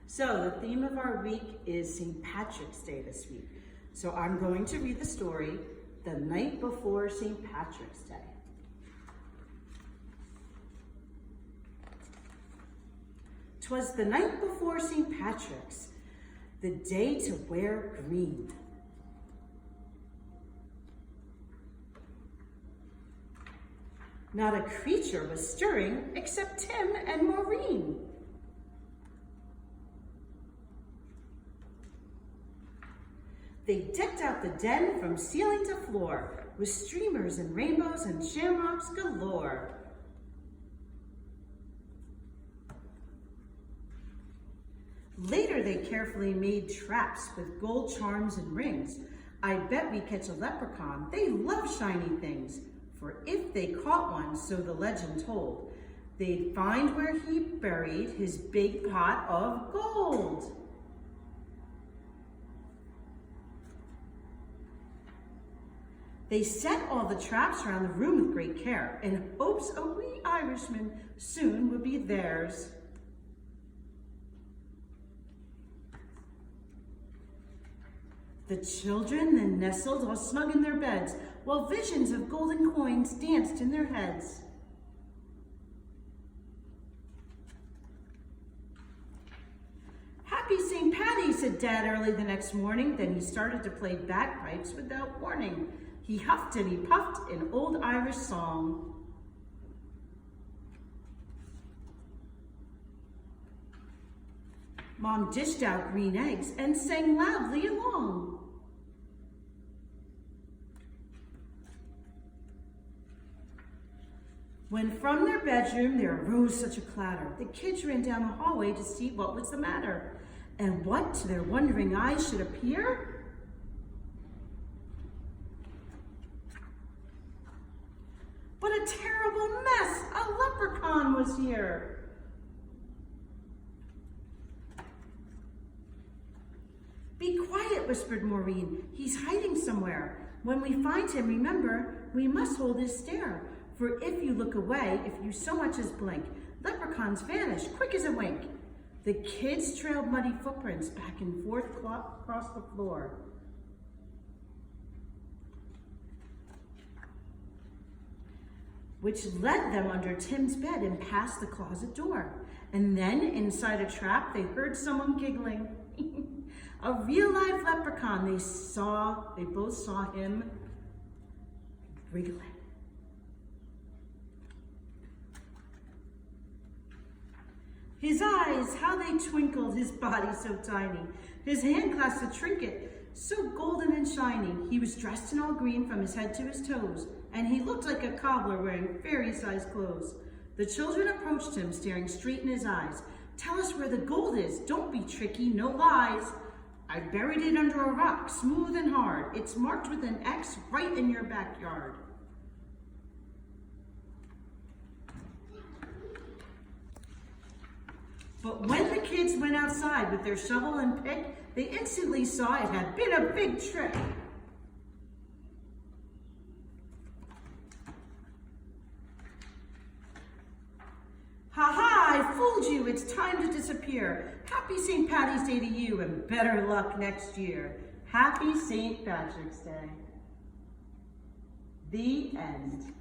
So the theme of our week is St. Patrick's Day this week. So I'm going to read the story, The Night Before St. Patrick's Day. "'Twas the night before St. Patrick's, the day to wear green. Not a creature was stirring except Tim and Maureen. They decked out the den from ceiling to floor with streamers and rainbows and shamrocks galore. Later, they carefully made traps with gold charms and rings. I bet we catch a leprechaun. They love shiny things. For if they caught one, so the legend told, they'd find where he buried his big pot of gold. They set all the traps around the room with great care in hopes a wee Irishman soon would be theirs. The children then nestled all snug in their beds, while visions of golden coins danced in their heads. "Happy St. Patty," said Dad early the next morning. Then he started to play bagpipes without warning. He huffed and he puffed an old Irish song. Mom dished out green eggs and sang loudly along. When from their bedroom there arose such a clatter, the kids ran down the hallway to see what was the matter. And what to their wondering eyes should appear? But a terrible mess! A leprechaun was here. "Be quiet," whispered Maureen. "He's hiding somewhere. When we find him, remember, we must hold his stare. For if you look away, if you so much as blink, leprechauns vanish quick as a wink." The kids trailed muddy footprints back and forth across the floor. Which led them under Tim's bed and past the closet door. And then inside a trap, they heard someone giggling. A real live leprechaun. They both saw him wriggling. His eyes, how they twinkled, his body so tiny. His hand clasped a trinket, so golden and shiny. He was dressed in all green from his head to his toes, and he looked like a cobbler wearing fairy-sized clothes. The children approached him, staring straight in his eyes. "Tell us where the gold is. Don't be tricky, no lies." "I buried it under a rock, smooth and hard. It's marked with an X right in your backyard." But when the kids went outside with their shovel and pick, they instantly saw it had been a big trick. "Ha ha, I fooled you. It's time to disappear. Happy St. Patty's Day to you and better luck next year. Happy St. Patrick's Day." The end.